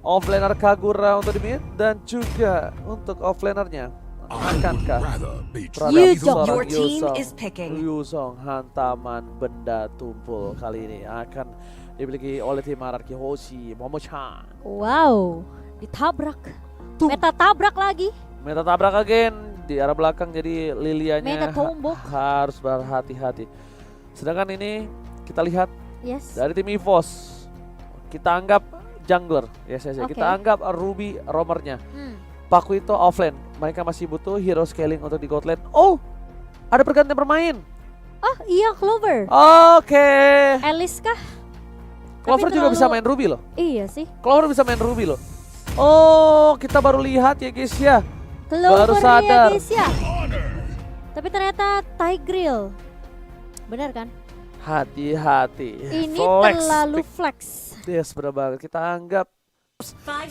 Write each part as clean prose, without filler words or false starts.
offlaner Kagura untuk di mid dan juga untuk offlanernya akankah Yuzong. Your team is picking. Yuzong hantaman benda tumpul kali ini akan dimiliki oleh tim RRQ Hoshi Momo-chan. Wow, ditabrak. Tuh. Meta tabrak lagi. Meta tabrak again di arah belakang, jadi Lilianya Meta tombok. harus berhati-hati. Sedangkan ini kita lihat Yes. dari tim EVOS, kita anggap jungler, yes. Oke. Kita anggap Ruby roamernya. Hmm. Paku itu offlane, mereka masih butuh hero scaling untuk di god lane. Oh, ada pergantian bermain. Oh iya, Clover. Oke. Alice kah? Clover Tapi juga bisa terlalu- main Ruby loh. Iya sih. Clover bisa main Ruby loh. Oh, kita baru lihat ya guys ya. Clover sadar. ya guys ya. Tapi ternyata Tigreal. Benar kan? Hati-hati. Ini Flex terlalu pick. flex. Yes, benar banget. Kita anggap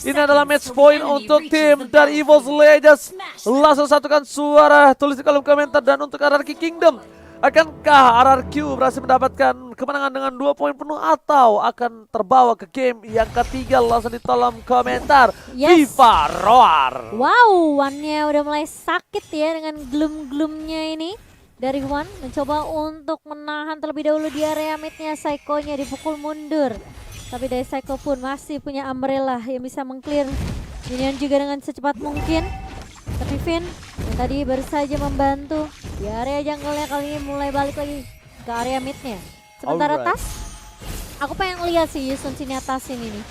ini adalah match point untuk tim dari EVOS Legends. Langsung satukan suara, tulis di kolom komentar. Dan untuk RRQ Kingdom, akankah RRQ berhasil mendapatkan kemenangan dengan 2 poin penuh atau akan terbawa ke game yang ketiga? Langsung di kolom komentar. Yes. Viva Roar. Wow, One-nya udah mulai sakit ya dengan gloom-gloomnya ini. Dari One mencoba untuk menahan terlebih dahulu di area midnya. Psycho-nya dipukul mundur. Tapi dari Psycho pun masih punya Umbrella yang bisa meng-clear minion juga dengan secepat mungkin. Tapi Finn yang tadi baru saja membantu di area jungle-nya kali ini mulai balik lagi ke area midnya. Sementara Alright. Tas, aku pengen lihat sih Yusun sini atasin ini.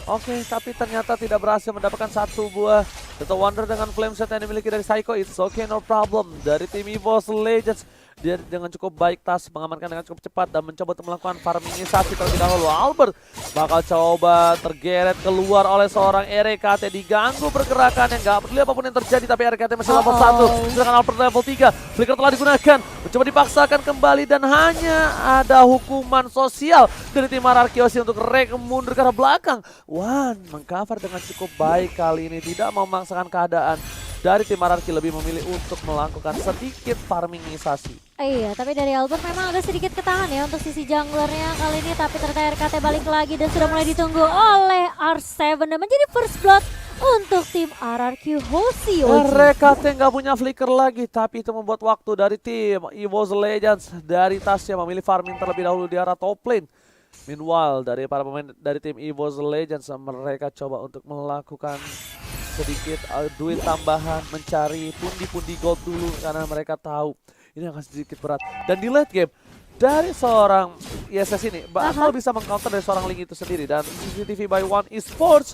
Oke, tapi ternyata tidak berhasil mendapatkan satu buah Total Wonder dengan flame set yang dimiliki dari Psycho. It's okay, no problem. Dari tim EVOS Legends, dia dengan cukup baik Tas mengamankan dengan cukup cepat dan mencoba untuk melakukan farmingisasi terlebih dahulu. Albert bakal coba tergeret keluar oleh seorang RKT, diganggu pergerakan yang gak peduli apapun yang terjadi, tapi RKT masih level 1. Sedangkan Albert level 3, flicker telah digunakan, mencoba dipaksakan kembali dan hanya ada hukuman sosial dari tim RRQ untuk Rek mundur ke arah belakang. One mengcover dengan cukup baik kali ini, tidak memaksakan keadaan. Dari tim RRQ lebih memilih untuk melakukan sedikit farmingisasi. Iya, tapi dari Albert memang agak sedikit ketahan ya untuk sisi junglernya kali ini. Tapi ternyata RKT balik lagi dan sudah mulai ditunggu oleh R7 dan menjadi first blood untuk tim RRQ Hoshi. RKT nggak punya flicker lagi, tapi itu membuat waktu dari tim EVOS Legends. Dari Tasya memilih farming terlebih dahulu di arah top lane. Meanwhile, dari para pemain dari tim EVOS Legends, mereka coba untuk melakukan sedikit duit tambahan, mencari pundi-pundi gold dulu karena mereka tahu ini akan sedikit berat. Dan di late game dari seorang ISS ini bakal bisa mengcounter dari seorang Link itu sendiri. Dan CCTV by One Esports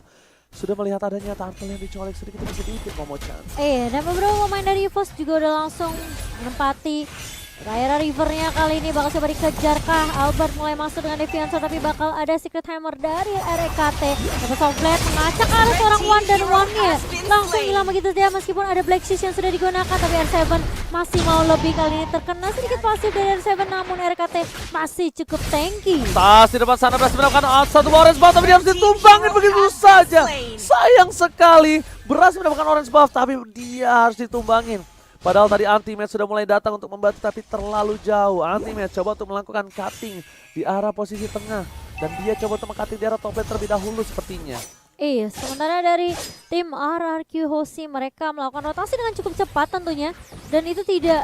sudah melihat adanya turtle yang dicolek sedikit demi sedikit, Momo-chan. Iya, dan beberapa pemain dari EVOS juga udah langsung menempati area rivernya kali ini. Bakal coba dikejarkah? Albert mulai masuk dengan Deviancer, tapi bakal ada Secret Hammer dari RKT. Dapat Softblade mengacak ke arah seorang One dan One-nya langsung hilang begitu saja meskipun ada Black Shield yang sudah digunakan. Tapi R7 masih mau lebih, kali ini terkena sedikit pasif dari R7, namun RKT masih cukup tanky. Tas di depan sana berhasil mendapatkan satu orange buff, tapi dia harus ditumbangin begitu saja. Sayang sekali berhasil mendapatkan orange buff, tapi dia harus ditumbangin. Padahal tadi Anti-Match sudah mulai datang untuk membantu, tapi terlalu jauh. Anti-Match coba untuk melakukan cutting di arah posisi tengah. Dan dia coba untuk meng-cutting di arah top lane terlebih dahulu sepertinya. Iya, sementara dari tim RRQ Hoshi mereka melakukan rotasi dengan cukup cepat tentunya. Dan itu tidak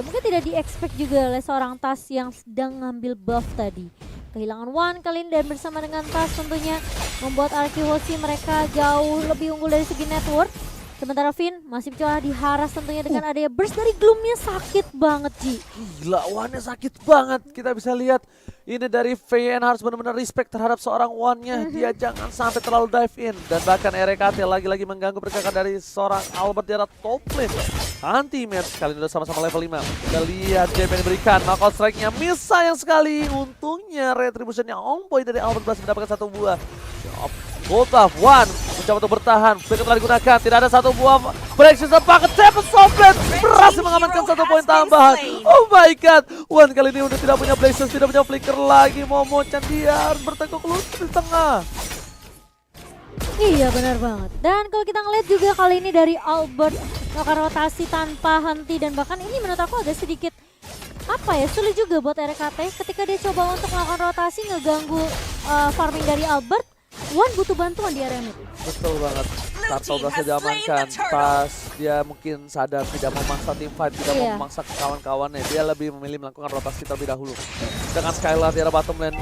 mungkin tidak di-expect juga oleh seorang Tas yang sedang ngambil buff tadi. Kehilangan One kali ini dan bersama dengan Tas tentunya membuat RRQ Hoshi mereka jauh lebih unggul dari segi network. Sementara Finn masih coba diharas tentunya dengan adanya burst dari Gloomnya. Sakit banget, Ji. Gila, One-nya sakit banget. Kita bisa lihat ini dari VN harus benar-benar respect terhadap seorang One-nya. Dia jangan sampai terlalu dive in. Dan bahkan RKT lagi-lagi mengganggu pergerakan dari seorang Albert di arah top lane. Anti-Match kali ini udah sama-sama level 5. Kita lihat JP yang diberikan. Knockout strike-nya miss, sayang sekali. Untungnya retribution-nya on point dari Albert berhasil mendapatkan satu buah. Volta One mencoba untuk bertahan, flicker telah digunakan, tidak ada satu buah breakshield paket Seven Softblade berhasil mengamankan satu poin tambahan. Oh my god, One kali ini udah tidak punya breakshield, tidak punya flicker lagi. Momo-chan dia harus bertekuk lutut di tengah. Iya benar banget. Dan kalau kita ngeliat juga kali ini dari Albert melakukan rotasi tanpa henti, dan bahkan ini menurut aku agak sedikit sulit juga buat RKT ketika dia coba untuk melakukan rotasi ngeganggu farming dari Albert. Wan butuh bantuan di area mid. Betul banget. Turtle berhasil diamankan. Pas dia mungkin sadar tidak memaksa tim fight, tidak mau memaksa kawan-kawannya. Dia lebih memilih melakukan rotasi terlebih dahulu. Dengan Skylar di arah bottom lane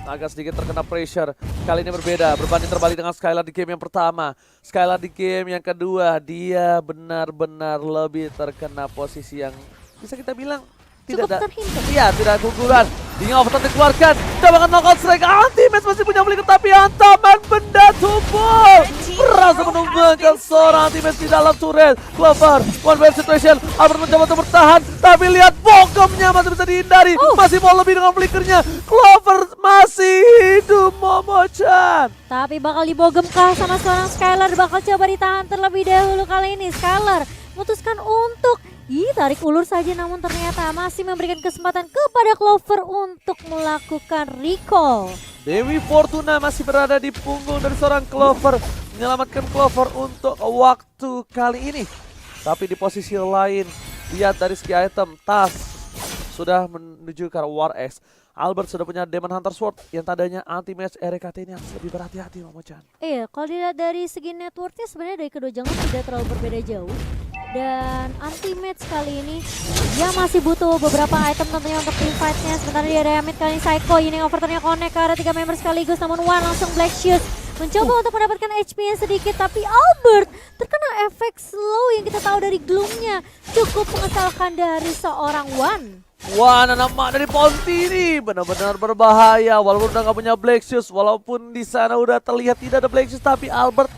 agak sedikit terkena pressure. Kali ini berbeda, berbanding terbalik dengan Skylar di game yang pertama. Skylar di game yang kedua, dia benar-benar lebih terkena posisi yang bisa kita bilang tidak Cukup ada. terhimpit. Iya, tidak ada keunggulan. Dia overtime dikeluarkan. Coba knockout strike. Anti-match masih punya flicker, tapi hantaman benda tubuh berhasil menumbangkan seorang anti-match di dalam turret. Clover, one way situation. Albert mencoba untuk bertahan, tapi lihat bogomnya masih bisa dihindari. Masih mau lebih dengan flickernya. Clover masih hidup, Momo-chan. Tapi bakal dibogem kah sama seorang Skylar, bakal coba ditahan terlebih dahulu kali ini. Skylar memutuskan untuk tarik ulur saja, namun ternyata masih memberikan kesempatan kepada Clover untuk melakukan recall. Dewi Fortuna masih berada di punggung dari seorang Clover, menyelamatkan Clover untuk waktu kali ini. Tapi di posisi lain, lihat dari segi item, Tas sudah menuju ke arah War X. Albert sudah punya Demon Hunter Sword yang tandanya anti-match RKT ini harus lebih berhati-hati, Momo-chan. Iya, kalau dilihat dari segi networknya sebenarnya dari kedua jungle tidak terlalu berbeda jauh. Dan anti-match kali ini dia masih butuh beberapa item tentunya untuk team fight-nya. Sementara di area mid kali ini Psycho, ini overturn-nya connect ke arah 3 member sekaligus. Namun Wan langsung Black Shoes mencoba untuk mendapatkan HP-nya sedikit. Tapi Albert terkena efek slow yang kita tahu dari Gloom-nya. Cukup mengesalkan dari seorang Wan. Wah, anak mak dari Ponti ini benar-benar berbahaya. Walaupun udah gak punya Black Shoes, walaupun di sana udah terlihat tidak ada Black Shoes, tapi Albert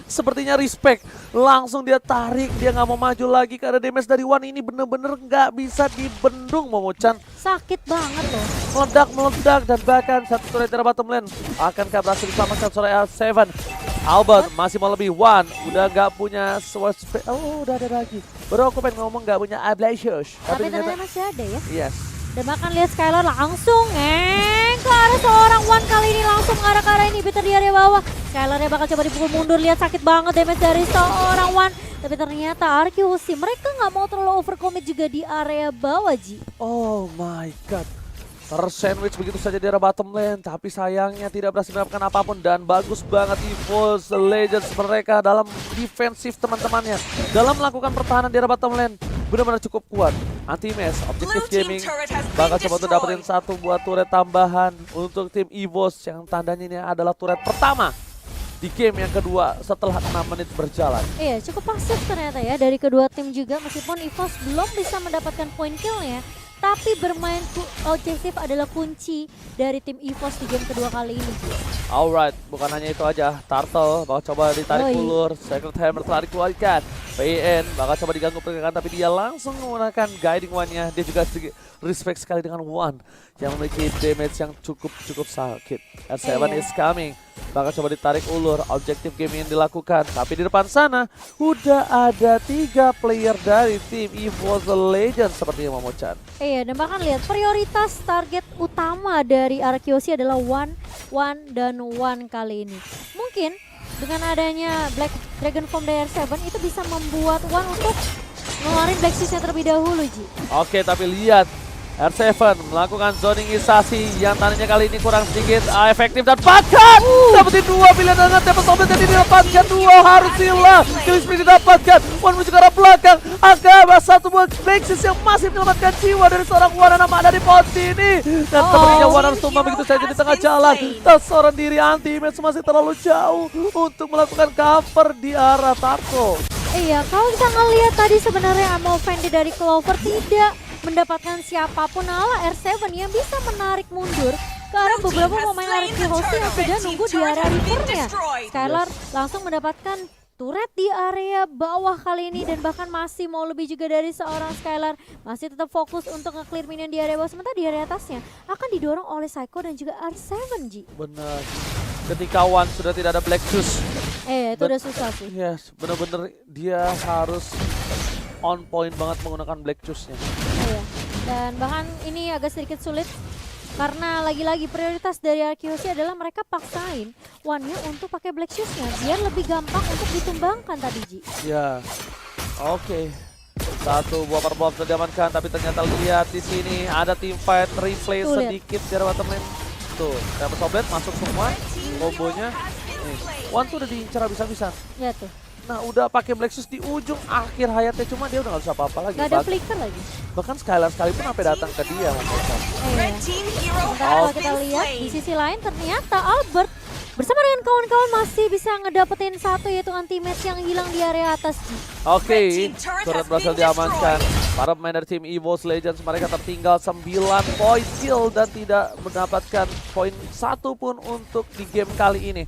sepertinya respect. Langsung dia tarik, dia nggak mau maju lagi karena damage dari Wan ini bener-bener nggak bisa dibendung, Momo-chan. Sakit banget loh. Meledak dan bahkan satu turret dari bottom lane akankah berhasil diselamatkan oleh R7. Albert masih mau lebih. Wan udah nggak punya sword spray. Oh, udah ada lagi. Baru aku pengen ngomong nggak punya Ablasius. Tapi ternyata masih ada ya. Yes. Dan bahkan lihat Skylar langsung ke arah seorang Wan, kali ini langsung ke arah inhibitor di area bawah. Skylarnya bakal coba dipukul mundur, lihat sakit banget damage dari seorang Wan. Tapi ternyata RQC mereka nggak mau terlalu overcommit juga di area bawah, Ji. Oh my god. Tersandwich begitu saja di arah bottom lane, tapi sayangnya tidak berhasil mendapatkan apapun. Dan bagus banget EVOS Legends mereka dalam defensif teman-temannya, dalam melakukan pertahanan di arah bottom lane. Benar-benar cukup kuat. Anti-match, Objective Gaming bakal coba untuk dapetin satu buah turret tambahan untuk tim EVOS yang tandanya ini adalah turret pertama di game yang kedua setelah 6 menit berjalan. Iya, cukup pasif ternyata ya dari kedua tim juga, meskipun EVOS belum bisa mendapatkan point kill-nya. Tapi bermain objektif adalah kunci dari tim EVOS di game kedua kali ini. Alright, bukan hanya itu aja. Turtle bakal coba ditarik ulur. Sacred Hammer telah dikeluarkan. PN bakal coba diganggu pergerakan, tapi dia langsung menggunakan guiding one-nya. Dia juga sedikit respect sekali dengan One yang memiliki damage yang cukup sakit. R7 is coming. Bakal coba ditarik ulur, objektif game yang dilakukan. Tapi di depan sana udah ada 3 player dari tim EVOS Legends seperti yang Momo-chan. Iya, dan bahkan lihat prioritas target utama dari RQC adalah One dan One kali ini. Mungkin dengan adanya Black Dragon Form dari R7 itu bisa membuat One untuk ngeluarin Black Shoes-nya terlebih dahulu, Ji. Oke, tapi lihat R7 melakukan zoningisasi yang tandanya kali ini kurang sedikit efektif dan bahkan dapetin 2 pilihan dengan Temple Sombet yang didapatkan 2 harus hilang. Killing spree didapatkan. One menuju ke arah belakang. Agak satu buah Nexus yang masih menyelamatkan jiwa dari seorang Wan nama dari Ponti ini. Dan sepertinya Wan harus tumbang begitu saja di tengah jalan. Dan seorang diri anti-match masih terlalu jauh untuk melakukan cover di arah Tarko. Iya, kalau kita ngelihat tadi sebenarnya Ammo Fendi dari Clover tidak mendapatkan siapapun, ala R7 yang bisa menarik mundur ke arah beberapa pemain RQC yang sudah nunggu di area rivernya. Skylar langsung mendapatkan turret di area bawah kali ini, dan bahkan masih mau lebih juga dari seorang Skylar. Masih tetap fokus untuk nge-clear minion di area bawah, sementara di area atasnya akan didorong oleh Psycho dan juga R7, Ji. Benar. Ketika Wan sudah tidak ada Black Shoes. Itu udah susah sih. Yes, benar-benar dia harus on point banget menggunakan Black Shoes-nya. Iya. Dan bahkan ini agak sedikit sulit karena lagi-lagi prioritas dari RQC adalah mereka paksain One-nya untuk pakai Black Shoes-nya biar lebih gampang untuk ditumbangkan tadi, Ji. Ya, oke. Satu buah purple sudah diamankan, tapi ternyata lihat di sini ada team fight replay sedikit di bottom lane. Tuh, Temple Sombet masuk semua kombonya. One tuh udah diincar bisa-bisa. Ya tuh. Nah udah pakai Black Shoes di ujung akhir hayatnya, cuma dia udah gak bisa apa-apa lagi. Gak ada flicker lagi. Bahkan Skylar sekalipun sampai datang ke dia. Sementara kalau kita lihat di sisi lain ternyata Albert bersama dengan kawan-kawan masih bisa ngedapetin satu, yaitu anti-match yang hilang di area atas. Oke, turret berhasil diamankan. Para pemain dari tim EVOS Legends mereka tertinggal 9 poin kill dan tidak mendapatkan poin satu pun untuk di game kali ini.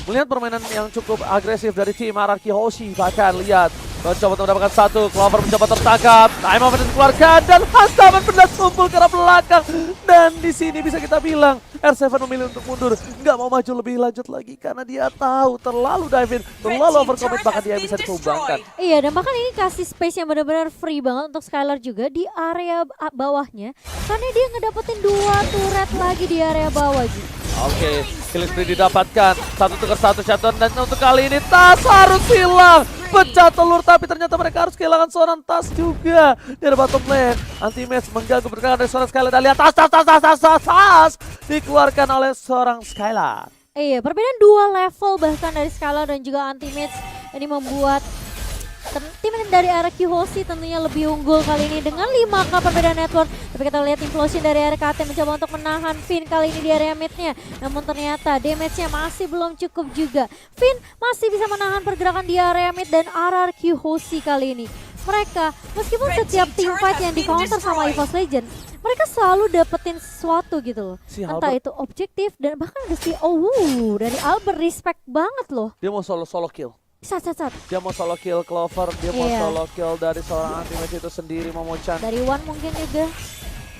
Melihat permainan yang cukup agresif dari tim RRQ Hoshi, bahkan lihat mencoba untuk mendapatkan satu, Clover mencoba tertangkap, time of dikeluarkan dan hantaman benda tumpul ke arah belakang. Dan di sini bisa kita bilang R7 memilih untuk mundur, nggak mau maju lebih lanjut lagi karena dia tahu terlalu dive in, terlalu overcommit, bahkan dia bisa ditumbangkan. Iya, dan bahkan ini kasih space yang benar-benar free banget untuk Skylar juga di area bawahnya, karena dia ngedapetin 2 turret lagi di area bawah gitu. Oke, killing spree didapatkan, 1-1 shutdown, dan untuk kali ini Tas harus hilang. Pecah telur, tapi ternyata mereka harus kehilangan seorang Tas juga. Dari bottom lane, anti-match mengganggu pergerakan dari seorang Skylar. Dan lihat Tas dikeluarkan oleh seorang Skylar. Iya, perbedaan 2 level bahkan dari Skylar dan juga anti-match ini membuat tim dari RRQ Hoshi tentunya lebih unggul kali ini dengan 5k perbedaan network. Tapi kita lihat implosion dari RKT mencoba untuk menahan Finn kali ini di area mid-nya. Namun ternyata damage-nya masih belum cukup juga. Finn masih bisa menahan pergerakan di area mid dan RRQ Hoshi kali ini. Mereka meskipun setiap team fight yang di counter sama EVOS Legend, mereka selalu dapetin sesuatu gitu loh. Entah itu objektif dan bahkan ada dari Albert, respect banget loh. Dia mau solo kill. Sat. Dia mau solo kill Clover, dia mau solo kill dari seorang anti-match itu sendiri, Momo-chan. Dari One mungkin juga.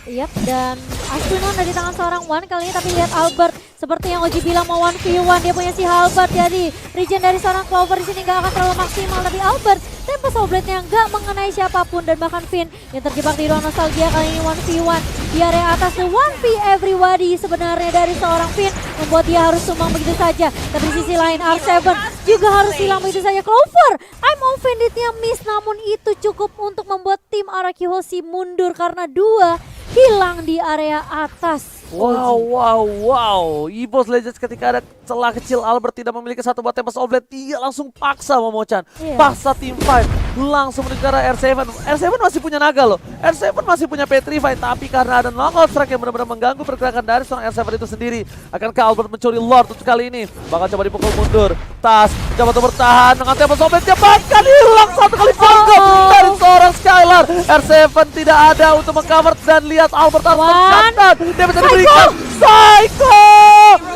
Yap, dan Astunon dari tangan seorang One kali ini, tapi lihat Albert seperti yang Oji bilang mau 1v1, dia punya si Halberd, jadi regen dari seorang Clover di sini nggak akan terlalu maksimal, tapi Albert tempo Soulblade-nya nggak mengenai siapapun, dan bahkan Finn yang terjebak di ruang nostalgia kali ini 1v1 di area atas, the 1v everybody sebenarnya dari seorang Finn membuat dia harus tumbang begitu saja. Tapi di sisi lain R7 juga harus hilang begitu saja. Clover, I'm offended-nya miss, namun itu cukup untuk membuat tim RRQ Hoshi mundur karena 2 hilang di area atas. Wow. EVOS Legends ketika ada celah kecil, Albert tidak memiliki satu buat tembak Soulblade, dia langsung paksa Momo-chan. Paksa team fight, langsung menuju ke arah R7. R7 masih punya naga loh, R7 masih punya Petrify, tapi karena ada knockout strike yang benar-benar mengganggu pergerakan dari seorang R7 itu sendiri. Akankah Albert mencuri Lord untuk kali ini? Bakal coba dipukul mundur. Tas coba untuk bertahan dengan tembak Soulblade, dia bahkan hilang satu kali panggung dari seorang Skylar. R7 tidak ada untuk mengcover, dan lihat Albert harus tercatat. Dia bisa diberikan Psycho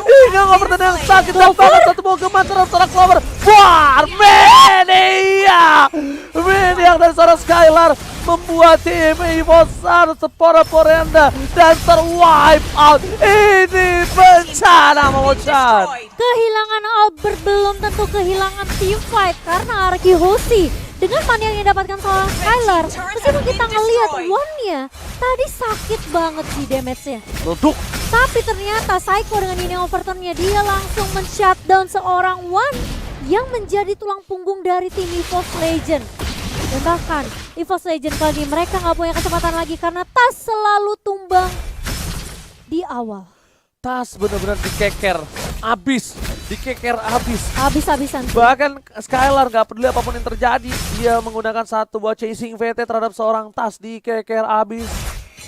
hingga ngover yang sakit dan banget, satu mau geman terhadap seorang Clover. Wah, Maniac dari seorang Skylar membuat tim EVOS harus sepora-porenda dan terwipe out. Ini bencana, Momo-chan. Kehilangan Albert belum tentu kehilangan team fight, karena RRQ Hoshi dengan maniak yang didapatkan seorang Skylar, meskipun kita ngelihat One-nya tadi sakit banget sih damage-nya. Leduk. Tapi ternyata Psycho dengan ini overturn-nya dia langsung men-shutdown seorang One yang menjadi tulang punggung dari tim EVOS Legend. Dan bahkan EVOS Legend kali ini mereka nggak punya kecepatan lagi karena Tas selalu tumbang di awal. Tas benar-benar dikeker abis. Habis-habisan. Bahkan Skylar nggak peduli apapun yang terjadi, dia menggunakan satu buat chasing VT terhadap seorang Tas, dikeker abis.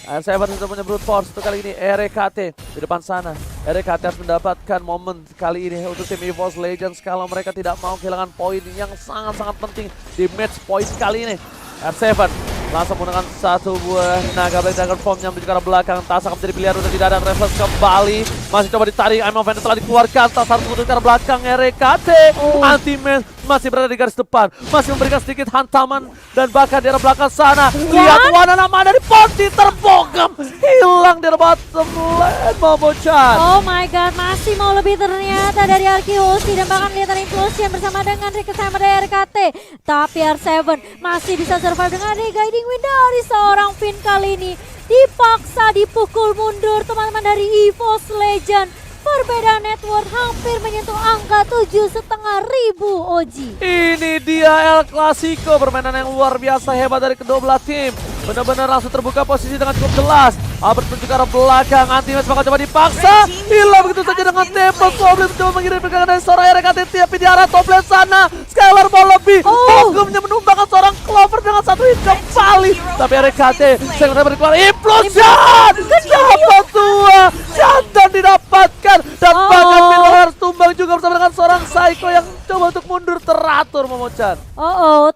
R7 sudah punya brute force untuk kali ini. RKT di depan sana. RKT harus mendapatkan momen kali ini untuk tim EVOS Legends kalau mereka tidak mau kehilangan poin yang sangat-sangat penting di match point kali ini. R7 langsung menggunakan satu buah naga Black Dragon Form yang menuju ke arah belakang. Tas akan menjadi pilihan untuk tidak ada reverse kembali. Masih coba ditarik, I'm Offender telah dikeluarkan. Tas harus menuju ke arah belakang. RKT anti-match masih berada di garis depan, masih memberikan sedikit hantaman dan bahkan di arah belakang sana. Lihat Wana nama dari Ponti terbogam, hilang di bottom lane, Momo-chan. Oh my god, masih mau lebih ternyata dari RRQ Hoshi, dan bahkan lihat implosion bersama dengan sama dari RKT. Tapi R7 masih bisa survive dengan guiding wind dari seorang Finn kali ini. Dipaksa dipukul mundur teman-teman dari EVOS Legend. Perbedaan network hampir menyentuh angka 7.500 Oji. Ini dia El Clasico, permainan yang luar biasa hebat dari kedua belah tim. benar-benar langsung terbuka posisi dengan cukup jelas. Albert menuju ke arah belakang, Anti-Match bakal coba dipaksa. Hilang begitu saja dengan tempo. Goblin mencoba mengirim pergerakan dari seorang RKT, tapi di arah top lane sana. Skylar mau lebih. Bogumnya menumbangkan seorang Clover dengan satu hit kembali. Tapi RKT segera berkeluar implosion. Kenapa tua? Jantan didapatkan. Dan bahkan Milo harus tumbang juga bersama dengan seorang Psycho yang coba untuk mundur teratur, Momochan.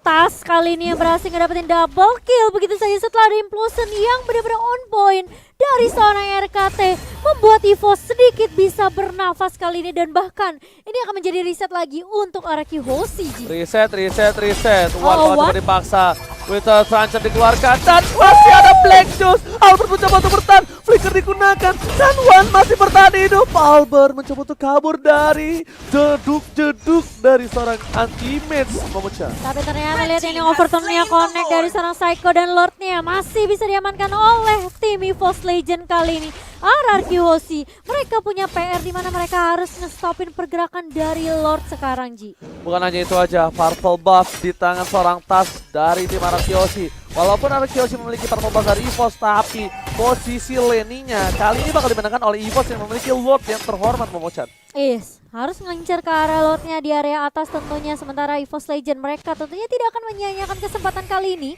Tas kali ini yang berhasil ngedapetin double kill begitu saja setelah ada implosion yang benar-benar on point dari seorang RKT, membuat EVOS sedikit bisa bernafas kali ini, dan bahkan ini akan menjadi reset lagi untuk Araki Hoshi. Reset. One coba dipaksa. Winter Trancher dikeluarkan dan masih ada Black Juice. Albert mencoba untuk bertahan, flicker digunakan dan One masih bertahan hidup. Albert mencoba untuk kabur dari jeduk dari seorang Anti-Match, Momochan. Tapi ternyata lihat ini overturn-nya connect dari seorang Psycho dan Lord-nya masih bisa diamankan oleh tim EVOS Legend kali ini. RRQ Hoshi, mereka punya PR di mana mereka harus ngestopin pergerakan dari Lord sekarang, Ji. Bukan hanya itu aja, purple buff di tangan seorang Tas dari tim RRQ Hoshi. Walaupun RRQ Hoshi memiliki purple buff dari EVOS, tapi posisi lane-nya kali ini bakal dimenangkan oleh EVOS yang memiliki Lord yang terhormat, Momochan. Harus ngelincar ke arah Lordnya di area atas tentunya, sementara EVOS Legend mereka tentunya tidak akan menyia-nyiakan kesempatan kali ini.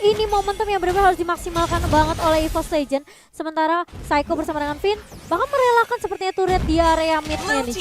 Ini momentum yang benar-benar harus dimaksimalkan banget oleh EVOS Legend. Sementara Psycho bersama dengan Finn bahkan merelakan sepertinya turret di area mid-nya nih.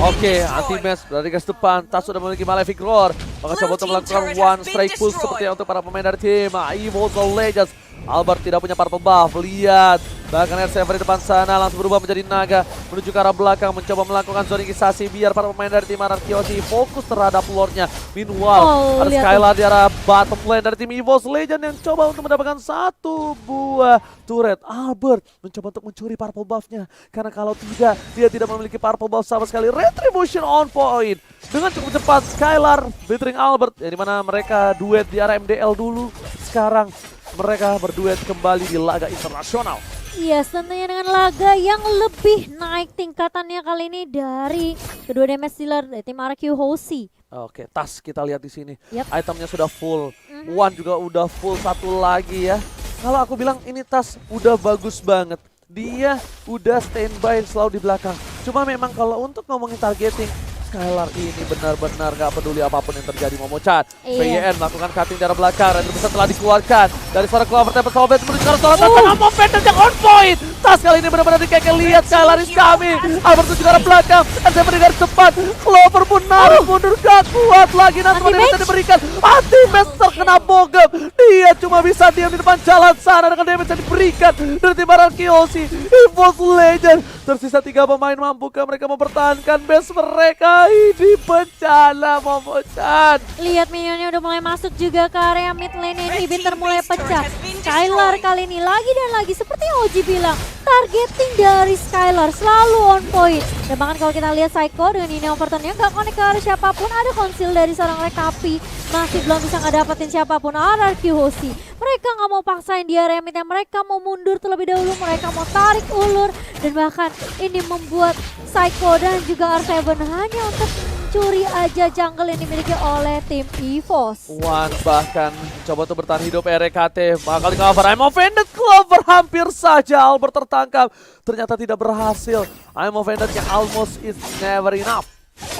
Oke, Anti-Match dari garis depan. Tas sudah memiliki Malefic Roar. Maka coba untuk melakukan one strike push seperti untuk para pemain dari tim EVOS Legends. Albert tidak punya purple buff, lihat. Bahkan R7 di depan sana langsung berubah menjadi naga. Menuju ke arah belakang, mencoba melakukan zoningisasi biar para pemain dari tim RRQ Hoshi fokus terhadap lordnya. Meanwhile, ada Skylar di arah bottom lane dari tim EVOS Legend yang coba untuk mendapatkan satu buah turret. Albert mencoba untuk mencuri purple buffnya, karena kalau tidak, dia tidak memiliki purple buff sama sekali. Retribution on point. Dengan cukup cepat, Skylar bettering Albert, yang dimana mereka duet di arah MDL dulu. Sekarang mereka berduet kembali di laga internasional. Tentunya dengan laga yang lebih naik tingkatannya kali ini dari kedua damage dealer dari tim RRQ Hoshi. Oke, Tas kita lihat di sini. Yep. Itemnya sudah full. One juga udah full, satu lagi ya. Kalau aku bilang ini Tas udah bagus banget. Dia udah standby selalu di belakang. Cuma memang kalau untuk ngomongin targeting, Skylar ini benar-benar gak peduli apapun yang terjadi, Momochan. VYN melakukan cutting dari belakang, dan besar telah dikeluarkan dari suara Clover Temple Sobet menuju ke arah seorang tengah momentum yang on point. Tas kali ini benar-benar dikeke, lihat Skylar is coming. Albert menuju ke arah belakang, dan saya berikan cepat. Clover pun narik mundur, gak kuat lagi. Nanti bisa diberikan. Anti-Match terkena Bogem. Dia cuma bisa diam di depan jalan sana dengan damage yang diberikan dari tim RRQ Hoshi. EVOS Legend tersisa 3 pemain, mampukah mereka mempertahankan base mereka? Ini bencana, Momochan. Lihat minionnya udah mulai masuk juga ke area mid lane, inhibitor mulai pecah. Skylar kali ini lagi dan lagi seperti yang Oji bilang, targeting dari Skylar selalu on point. Dan bahkan kalau kita lihat Psycho dengan ini overturn-nya gak connect ke arah siapapun, ada konsil dari seorang Rekapi, masih belum bisa ngedapetin siapapun. RRQ Hoshi, mereka gak mau paksain di area mid, mereka mau mundur terlebih dahulu, mereka mau tarik ulur, dan bahkan ini membuat Psycho dan juga R7 hanya untuk mencuri aja jungle yang dimiliki oleh tim EVOS. One bahkan coba untuk bertahan hidup RKT, bakal di cover. I'm offended, Clover hampir saja Albert tertangkap, ternyata tidak berhasil. I'm offended yang almost is never enough.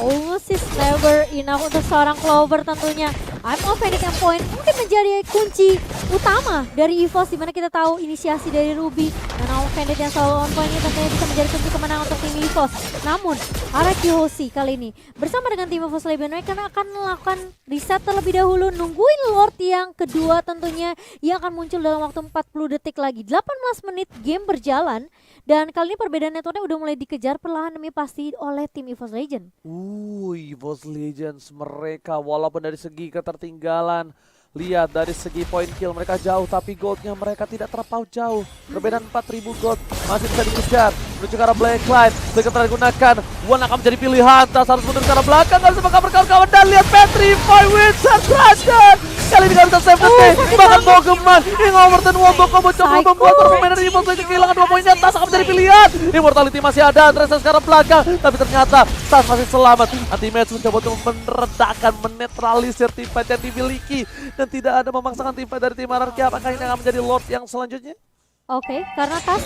Almost is never enough untuk seorang Clover tentunya. I'm offended yang point mungkin menjadi kunci utama dari EVOS, dimana kita tahu inisiasi dari Ruby dan I'm offended yang selalu on point ini tentunya bisa menjadi kunci kemenangan untuk tim EVOS. Namun RRQ Hoshi kali ini bersama dengan tim EVOS Legend mereka akan melakukan reset terlebih dahulu, nungguin Lord yang kedua tentunya yang akan muncul dalam waktu 40 detik lagi. 18 menit game berjalan dan kali ini perbedaan networknya udah mulai dikejar perlahan demi pasti oleh tim EVOS Legend. EVOS Legends mereka walaupun dari segi ketertinggalan, lihat dari segi point kill mereka jauh, tapi goldnya mereka tidak terpaut jauh. Perbedaan 4000 gold masih bisa dikejar. Menuju ke arah Blacklight, Blacklight telah digunakan. One akan menjadi pilihan, Tas harus mundur ke arah belakang, gak bisa bakal berkawan-kawan. Dan lihat Petrify Wizard Dragon Kali ini gak bisa save the day. sakit Bahkan banget. Bogeman yang overturn wombo combo coba Psycho. membuat permainan dari Evos Legends kehilangan 2 poinnya. Tas akan menjadi pilihan. Immortality masih ada, Andresa sekarang belakang. Tapi ternyata Tas masih selamat. Anti-match mencoba untuk meredakan, menetralisir teamfight yang dimiliki. Dan tidak ada memaksakan teamfight dari tim RRQ. Apakah ini akan menjadi Lord yang selanjutnya? Oke, karena Tas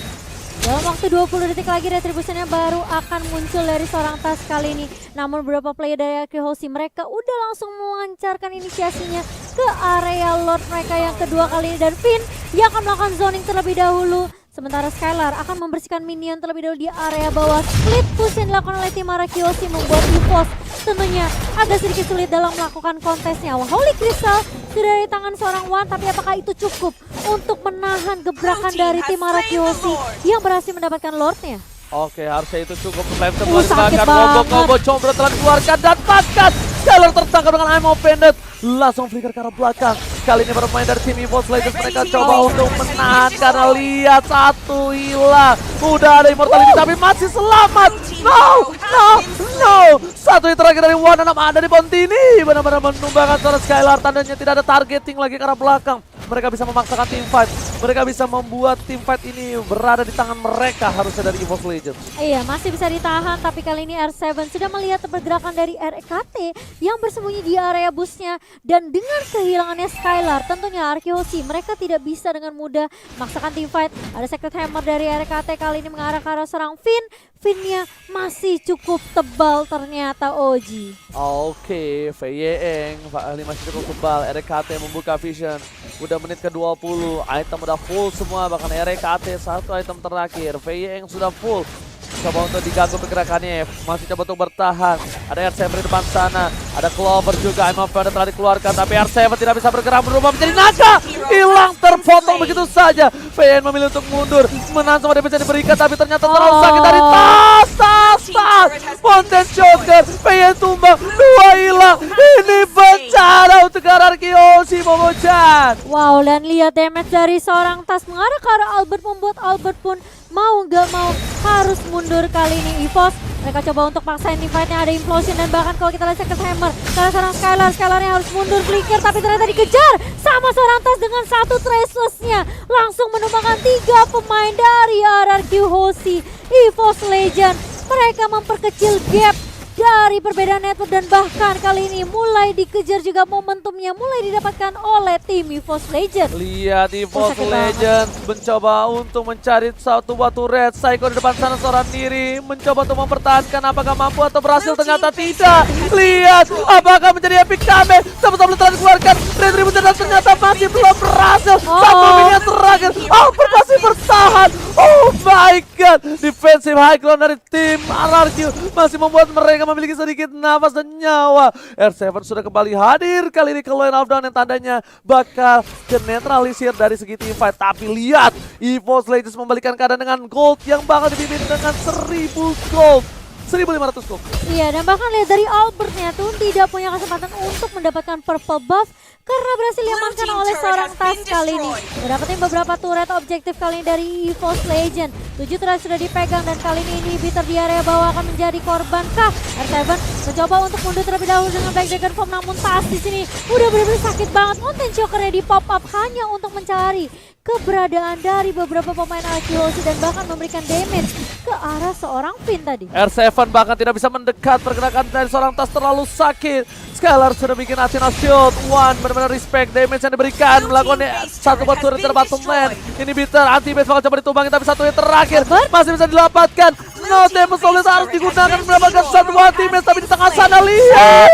dalam waktu 20 detik lagi retributionnya baru akan muncul dari seorang Tas kali ini. Namun beberapa player dari RRQ Hoshi mereka udah langsung melancarkan inisiasinya ke area Lord mereka yang kedua kali ini. Dan Finn yang akan melakukan zoning terlebih dahulu. Sementara Skylar akan membersihkan minion terlebih dahulu di area bawah. Split push yang dilakukan oleh tim RRQ Hoshi membuat EVOS tentunya agak sedikit sulit dalam melakukan kontesnya. Wah, Holy Crystal sudah dari tangan seorang Wan, tapi apakah itu cukup untuk menahan gebrakan dari tim RRQ Hoshi yang berhasil mendapatkan Lordnya? Oke, harusnya itu cukup. Flame sebelah sakit dibakar, banget. combo combro telah dikeluarkan dan bahkan Skylar tertangkap dengan I'm offended. Langsung flicker ke arah belakang. Kali ini bermain dari tim Evos Legends, mereka coba untuk menahan karena lihat satu hilang. Udah ada Immortality tapi masih selamat. No. Satu hit terakhir dari Wan dan ada di Bontini. Benar-benar menumbangkan suara Skylar, tandanya tidak ada targeting lagi ke arah belakang. Mereka bisa memaksakan team fight. Mereka bisa membuat team fight ini berada di tangan mereka harusnya dari Evos Legends. Iya, masih bisa ditahan, tapi kali ini R7 sudah melihat pergerakan dari RKT yang bersembunyi di area busnya. Dan dengan kehilangannya Skylar, tentunya RRQ Hoshi mereka tidak bisa dengan mudah memaksakan team fight. Ada Secret Hammer dari RKT kali ini mengarah ke arah serang Finn. Finnnya masih cukup tebal ternyata Oji. Oke, Feyeng ini masih cukup tebal. RKT membuka vision. Udah menit ke-20, item udah full semua, bahkan RKT satu item terakhir. Feyeng sudah full. Coba untuk diganggu pergerakannya, masih coba untuk bertahan. Ada R7 di depan sana, ada Clover juga. Imam Founder telah dikeluarkan, tapi R7 tidak bisa bergerak, berubah menjadi naga. Hilang, terpotong begitu saja. VN memilih untuk mundur, menahan semua bisa diberikan, tapi ternyata terlalu sakit dari Tas. Mountain Joker, VN tumbang, 2 hilang. Ini bencana untuk RRQ Hoshi, Momochan. Wow, dan lihat damage dari seorang Tas mengarah ke arah Albert membuat Albert pun mau nggak mau harus mundur kali ini. EVOS mereka coba untuk paksain team fight-nya, ada implosion dan bahkan kalau kita lihat Secret Hammer karena seorang Skylarnya harus mundur flicker, tapi ternyata dikejar sama seorang Tas dengan satu traceless-nya langsung menumbangkan 3 pemain dari RRQ Hoshi. EVOS Legend mereka memperkecil gap dari perbedaan network dan bahkan kali ini mulai dikejar juga momentumnya mulai didapatkan oleh tim EVOS Legend. Lihat EVOS sakit Legends mencoba untuk mencari satu batu red. Psycho di depan sana seorang diri mencoba untuk mempertahankan, apakah mampu atau berhasil, ternyata tidak. Lihat apakah menjadi epic damage. Sama-sama telah dikeluarkan Retribution dan ternyata masih belum berhasil. Satu minion terakhir, Albert masih bertahan. Oh my god, defensive high ground dari tim RRQ masih membuat mereka memiliki sedikit nafas dan nyawa. R7 sudah kembali hadir kali ini ke line of down yang tandanya bakal kenetralisir dari segi team fight. Tapi lihat, EVOS Legends membalikan keadaan dengan gold yang bakal dipimpin dengan 1000 gold. 1500 gold. Iya, dan bahkan lihat dari Albertnya tuh tidak punya kesempatan untuk mendapatkan purple buff karena berhasil diamankan oleh seorang Tas kali ini. Mendapatkan beberapa turret objektif kali ini dari EVOS Legend. 7 turret sudah dipegang dan kali ini inhibitor di area bawah akan menjadi korban kah? R7 mencoba untuk mundur terlebih dahulu dengan Black Dragon Form, namun Tas di sini udah benar-benar sakit banget. Mountain Choker-nya di pop up hanya untuk mencari keberadaan dari beberapa pemain RRQ Hoshi dan bahkan memberikan damage ke arah seorang Finn tadi. R7 bahkan tidak bisa mendekat, pergerakan dari seorang Tas terlalu sakit. Skylar sudah bikin Athena shield. One benar-benar respect damage yang diberikan, melakukan satu buat turret dari bottom lane. Inhibitor anti-base bakal coba ditumbangin, tapi satu yang terakhir masih bisa didapatkan. No damage solid harus digunakan mendapatkan satu anti-base, tapi di tengah sana lihat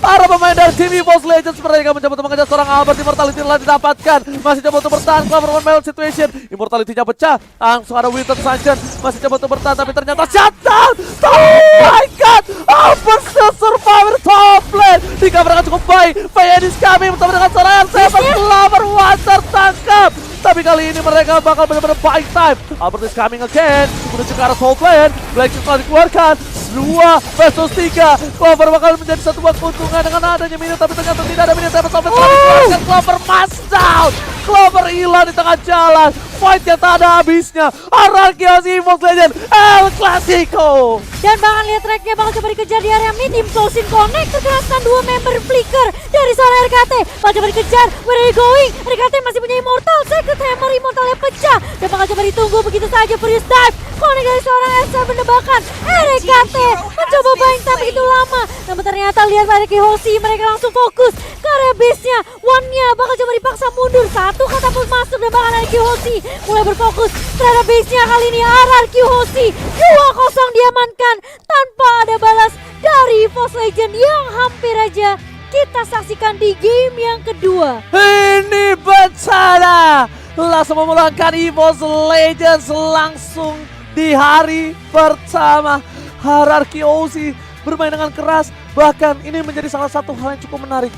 para pemain dari tim EVOS Legends mereka mencoba untuk mengejar seorang Albert. Immortality telah didapatkan, masih coba untuk bertahan. Clover one battle situation, Immortality-nya pecah, langsung ada Winter Sunshine masih coba untuk bertahan, tapi ternyata shutdown. Oh my god, Albert still survivor top lane. Dikabarkan cukup baik, Fayen is coming bersama dengan serangan Seven. Clover one tertangkap, tapi kali ini mereka bakal benar-benar buying time. Albert is coming again, menuju ke arah top lane. Black telah dikeluarkan, 2 versus 3. Clover bakal menjadi satu buat keuntungan dengan adanya minion, tapi ternyata tidak ada minion. Tapi Clover telah dikeluarkan, Clover must down. Clover hilang di tengah jalan. Fight yang tak ada habisnya. Hierarchy EVOS Legend El Clasico. Dan bahkan lihat tracknya bakal coba dikejar di area mid. Implosion Connect terkena dua member Flicker dari seorang RKT. Bakal coba dikejar, where are you going? RKT masih punya Immortal, Secret Hammer Immortalnya pecah. Dan bakal coba ditunggu begitu saja Furious Dive. Connect dari seorang Elsa mendebakan. RKT mencoba bind tak begitu lama. Namun ternyata lihat ada Kihoshi, mereka langsung fokus ke area base-nya. One-nya bakal coba dipaksa mundur. Satu katapult masuk dan bahkan ada Kihoshi mulai berfokus terhadap base-nya. Kali ini RRQ Hoshi 2-0 diamankan tanpa ada balas dari EVOS Legend yang hampir aja kita saksikan di game yang kedua. Ini bencana. Langsung memulangkan EVOS Legends langsung di hari pertama. Hierarchy Hoshi bermain dengan keras. Bahkan ini menjadi salah satu hal yang cukup menarik.